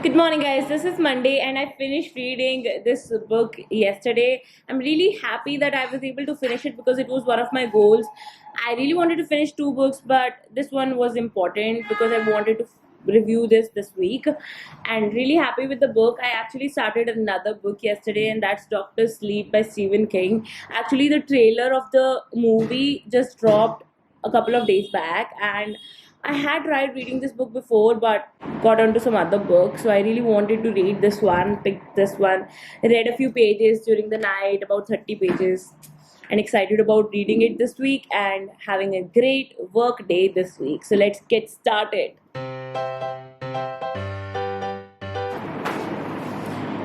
Good morning, guys. This is Monday, and I finished reading this book yesterday. I'm really happy that I was able to finish it because it was one of my goals. I really wanted to finish two books, but this one was important because I wanted to review this week. And really happy with the book. I actually started another book yesterday, and that's Dr. Sleep by Stephen King. Actually, the trailer of the movie just dropped a couple of days back, and I had tried reading this book before but got onto some other book, so I really wanted to read this one, picked this one, read a few pages during the night, about 30 pages, and excited about reading it this week and having a great work day this week. So let's get started.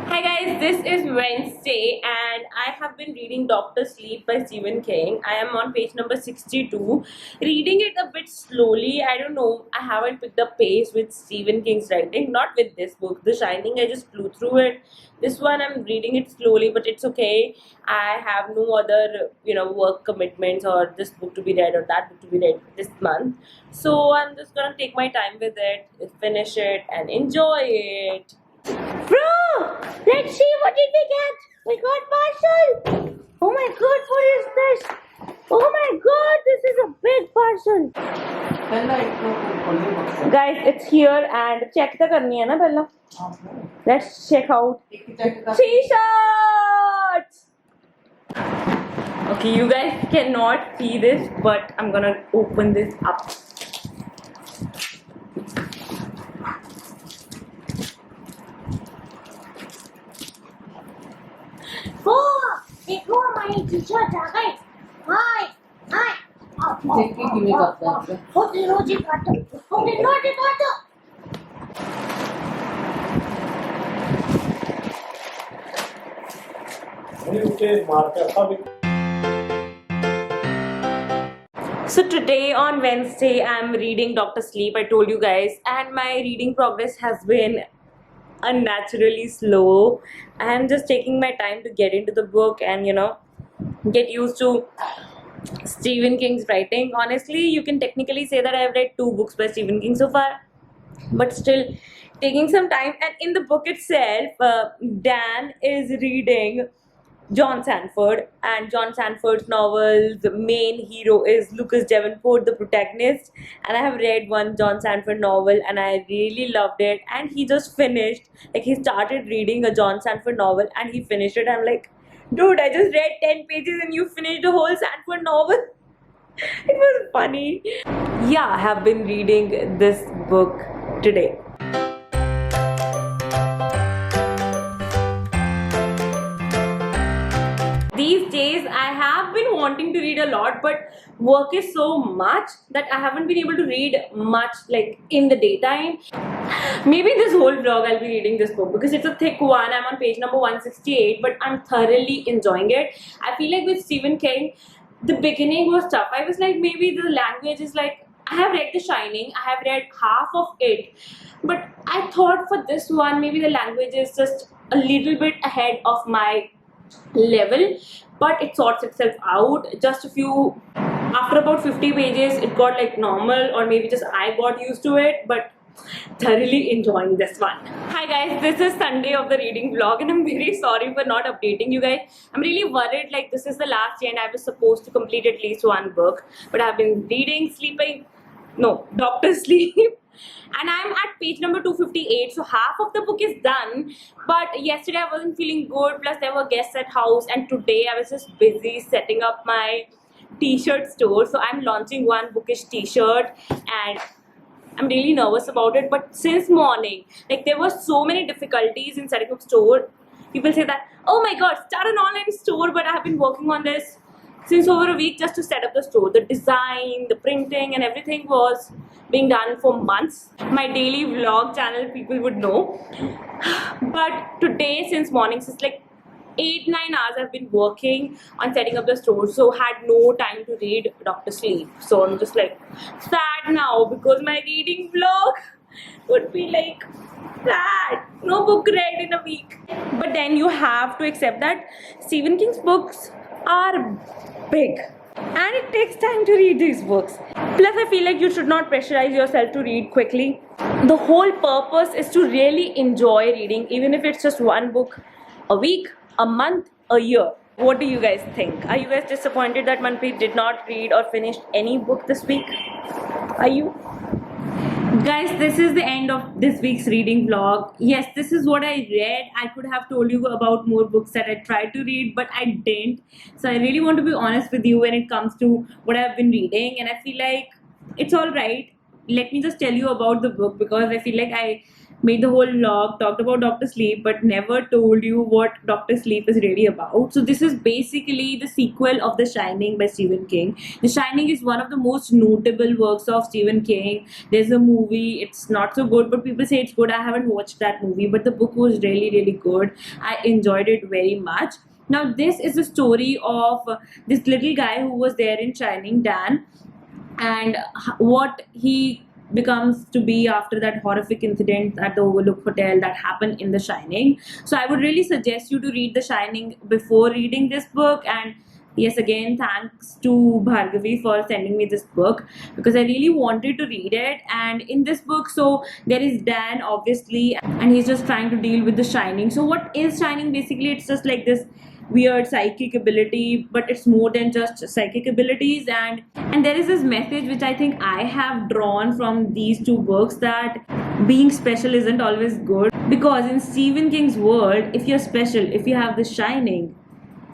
Hi guys, this is Wednesday and I have been reading Dr. Sleep by Stephen King. I am on page number 62. Reading it a bit slowly. I don't know, I haven't picked up pace with Stephen King's writing. Not with this book, The Shining, I just flew through it. This one I'm reading it slowly, but it's okay. I have no other, work commitments or this book to be read or that book to be read this month. So I'm just gonna take my time with it, finish it and enjoy it. Bro, let's see, what did we get? We got parcel. Oh my god, what is this? Oh my god, this is a big parcel. Guys, it's here and check the karni hai na pehla. Let's check out t-shirts. Okay, you guys cannot see this, but I'm gonna open this up. देखो हमारी T-shirt आ गई। हाय हाय देख के किने करता है होते रोजी काटो होते रोजी काटो। So today on Wednesday I'm reading Dr. Sleep, I told you guys, and my reading progress has been unnaturally slow. I'm just taking my time to get into the book and get used to Stephen King's writing. Honestly, you can technically say that I've read 2 books by Stephen King so far, but still taking some time. And in the book itself, Dan is reading John Sandford, and John Sandford's novel, the main hero is Lucas Davenport, the protagonist, and I have read one John Sandford novel and I really loved it. And he just finished, like he started reading a John Sandford novel and he finished it. I'm like, dude, I just read 10 pages and you finished a whole Sandford novel. It was funny. Yeah, I have been reading this book today. These days I have been wanting to read a lot, but work is so much that I haven't been able to read much like in the daytime. Maybe this whole vlog I'll be reading this book because it's a thick one. I'm on page number 168, but I'm thoroughly enjoying it. I feel like with Stephen King, the beginning was tough. I was like, maybe the language is like, I have read The Shining, I have read half of it, but I thought for this one maybe the language is just a little bit ahead of my level, but it sorts itself out. Just a few, after about 50 pages it got like normal, or maybe just I got used to it, but thoroughly enjoying this one. Hi guys, this is Sunday of the reading vlog and I'm very sorry for not updating you guys. I'm really worried, like this is the last day and I was supposed to complete at least one book, but I've been reading Dr. Sleep, and I'm at page number 258, so half of the book is done. But yesterday I wasn't feeling good, plus there were guests at house, and today I was just busy setting up my t-shirt store. So I'm launching one bookish t-shirt and I'm really nervous about it. But since morning, like there were so many difficulties in setting up store. People say that, oh my god, start an online store, but I have been working on this since over a week just to set up the store. The design, the printing and everything was being done for months. My daily vlog channel people would know. But today, since morning, since like 8-9 hours I've been working on setting up the store, so had no time to read Dr. Sleep. So I'm just like sad now because my reading vlog would be like sad. No book read in a week. But then you have to accept that Stephen King's books are big and it takes time to read these books. Plus I feel like you should not pressurize yourself to read quickly. the whole purpose is to really enjoy reading, even if it's just one book a week, a month, a year. What do you guys think? Are you guys disappointed that Manpreet did not read or finish any book this week? Are you? Guys, this is the end of this week's reading vlog. Yes, this is what I read. I could have told you about more books that I tried to read, but I didn't. So I really want to be honest with you when it comes to what I've been reading, and I feel like it's all right. Let me just tell you about the book, because I feel like I made the whole vlog, talked about Dr. Sleep, but never told you what Dr. Sleep is really about. So this is basically the sequel of The Shining by Stephen King. The Shining is one of the most notable works of Stephen King. There's a movie, it's not so good, but people say it's good. I haven't watched that movie, but the book was really, really good. I enjoyed it very much. Now this is the story of this little guy who was there in Shining, Dan, and what he becomes to be after that horrific incident at the Overlook Hotel that happened in The Shining. So I would really suggest you to read The Shining before reading this book. And yes, again, thanks to Bhargavi for sending me this book, because I really wanted to read it. And in this book, so there is Dan, obviously, and he's just trying to deal with The Shining. So what is Shining? Basically, it's just like this weird psychic ability, but it's more than just psychic abilities. And there is this message which I think I have drawn from these two books, that being special isn't always good, because in Stephen King's world, if you're special, if you have The Shining,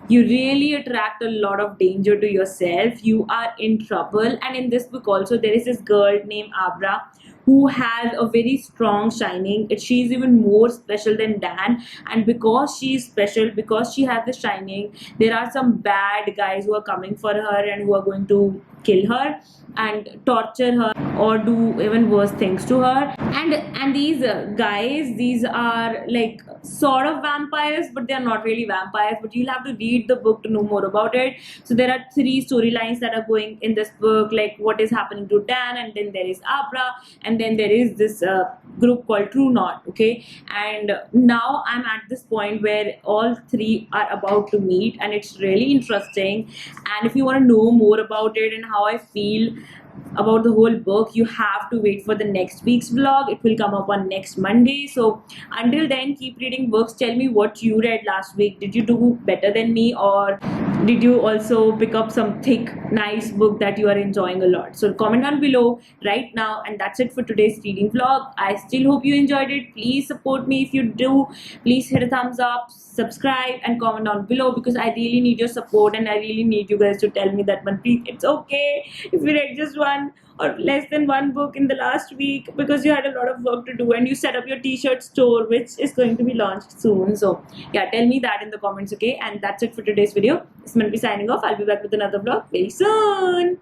you really attract a lot of danger to yourself. You are in trouble. And in this book also, there is this girl named Abra who has a very strong Shining. She's even more special than Dan, and because she's special, because she has the Shining, there are some bad guys who are coming for her and who are going to kill her and torture her or do even worse things to her. And these guys, these are like sort of vampires, but they're not really vampires. But you'll have to read the book to know more about it. So there are 3 storylines that are going in this book, like what is happening to Dan, and then there is Abra, and then there is this group called True Knot. Okay, and now I'm at this point where all 3 are about to meet, and it's really interesting. And if you want to know more about it and how I feel about the whole book, you have to wait for the next week's vlog. It will come up on next Monday. So until then, keep reading books. Tell me what you read last week. Did you do better than me, or did you also pick up some thick, nice book that you are enjoying a lot? So comment down below right now. And that's it for today's reading vlog. I still hope you enjoyed it. Please support me. If you do, please hit a thumbs up, subscribe, and comment down below, because I really need your support, and I really need you guys to tell me that, Manpreet, it's okay if you read just one or less than one book in the last week because you had a lot of work to do and you set up your t-shirt store, which is going to be launched soon. So yeah, tell me that in the comments. Okay, and that's it for today's video. This is Manpreet signing off. I'll be back with another vlog very soon.